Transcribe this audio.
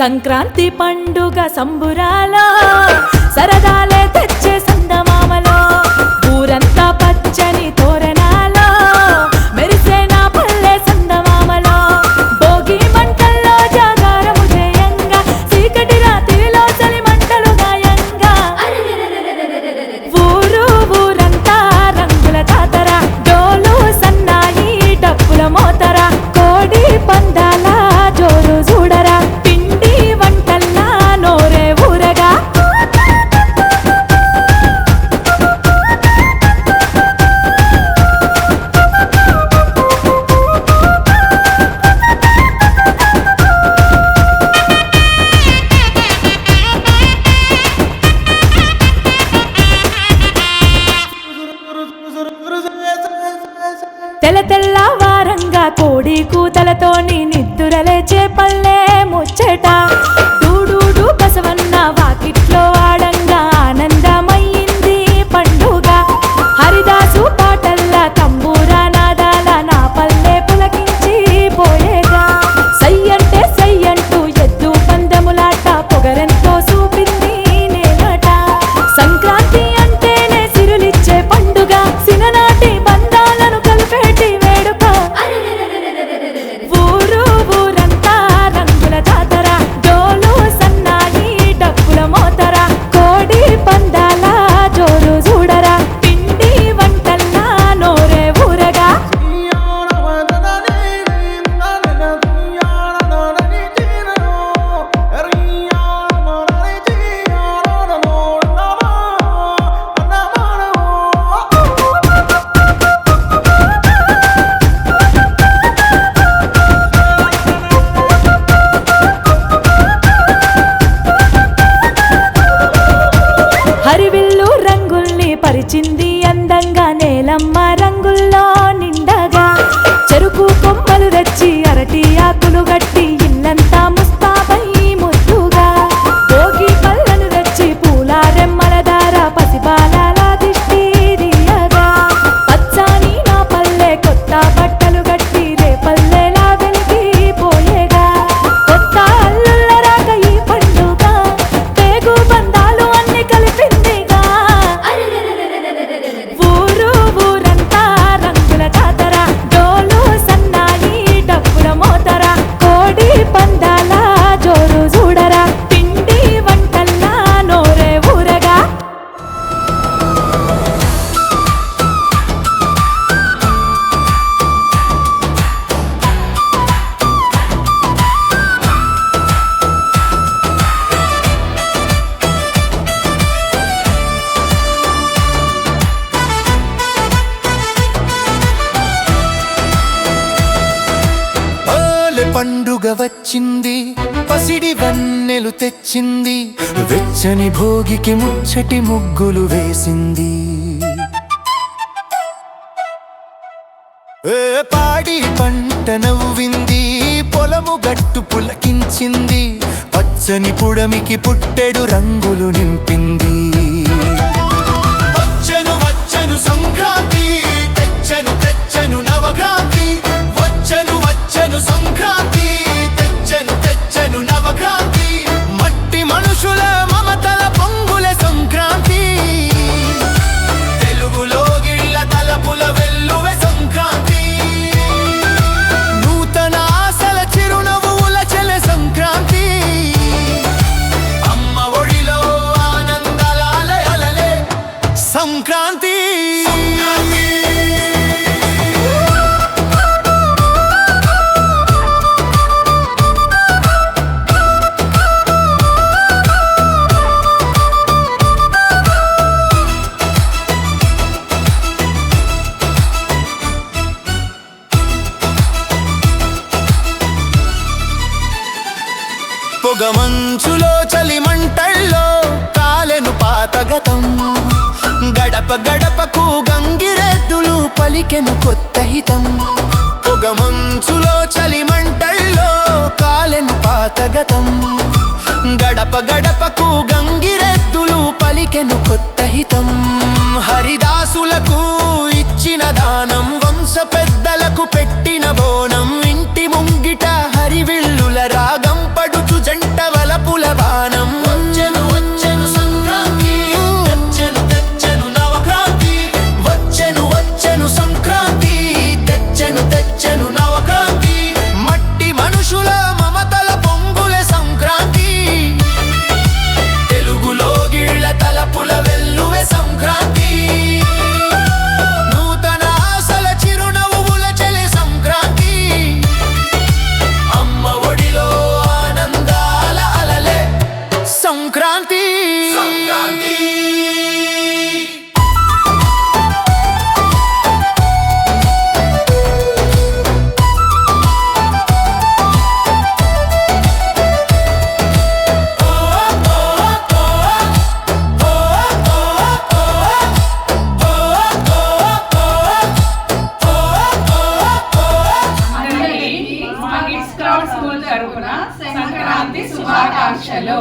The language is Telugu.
సంక్రాంతి పండుగ సంబురాలో సరదాలే తెచ్చే సందమామలో ఊరంతా పచ్చని తోరణాలో మెరిసే నా పల్లె సందమామలో భోగి మంటల్లో జాగారము చేయంగా చీకటి రాత్రిలో చలి మంటలు గాయంగా ఊరంతా రంగుల జాతర డోలు సన్నాయి డప్పుల మోతర కోడి పందాల జోరు చూడరా తెల్లవారంగా కోడి కూతలతోని నిద్దురలేచే పల్లె ముచ్చట డూడూడు బసవన్న వాకిట్లో ఆడంగా ఆనందమయ్యింది పండుగ హరిదాసు పాటల్లా తంబూరా నాదాల నా పల్లె పులకించి పోయేగా సయ్యంటే సయ్యంటూ ఎద్దు పందెములాట పొగరెంతో చూపింది నేనట సంక్రాంతి అంటేనే సిరులిచ్చే పండుగ సిననాటి బంధాలను కలిపేటి వేడుక ఊరంతా రంగుల జాతర డోలు సన్నాయి డప్పుల మోతర కోడి పందాల జోరు చూడరా పిండి వంటల్లా నోరే ఊరగా హరివిల్లు రంగుల్ని పరిచింది అందంగా నేలమ్మ రంగుల్లో నిండగా చెరుకు కొమ్మలు తెచ్చి అరటి ఆకులు గట్టి ఇల్లంతా ముస్తాబై ముద్దుగా భోగి పళ్ళను తెచ్చి పూల రెమ్మల దార పసిబాల దిష్టి దియగా పచ్చాని నా పల్లె కొత్త బట్టలు గట్టి రేపల్లెలా వెలిగి పోయేగా కొత్త అల్లుళ్ళ రాక ఈ పండుగ పేగు బంధాలు అన్ని కలిపిందిగా ఊరంతా రంగుల జాతర డోలు సన్నాయి డప్పుల మోతర కోడి పందాల జోరు చూడరా పిండి వంటల్లా నోరే ఊరగా పండుగ వచ్చింది పసిడి వన్నెలు తెచ్చింది వెచ్చని భోగికి ముచ్చటి ముగ్గులు వేసింది పాడి పంట నవ్వింది పొలము గట్టు పులకించింది పచ్చని పుడమికి పుట్టెడు రంగులు నింపింది వచ్చను వచ్చను సంక్రాంతి తెచ్చను తెచ్చను నవక్రాంతి వచ్చను వచ్చను సంక్రాంతి తెచ్చను తెచ్చను నవక్రాంతి మట్టి మనుషుల మమతల పొంగుల సంక్రాంతి తెలుగులో గిళ్ళ తలపుల వెల్లువె సంక్రాంతి నూతన ఆశల చిరునవ్వుల చెల సంక్రాంతి అమ్మ ఒడిలో ఆనందాల అలలే సంక్రాంతి పొగమంచులో చలి మంటల్లో కాలెను పాతగతం గడప గడపకు గంగిరెద్దులు పలికెను కొత్త హితం పొగమంచులో చలి మంటల్లో కాలెను పాతగతం గడప గడపకు గంగిరెద్దులు పలికెను కొత్త హితం హరిదాసులకు ఇచ్చిన దానం వంశ పెద్దలకు పెట్టిన బోనం ఇంటి ముంగిట హరివిల్లుల రాగం పడుచు జంట తరపున సంక్రాంతి శుభాకాంక్షలు.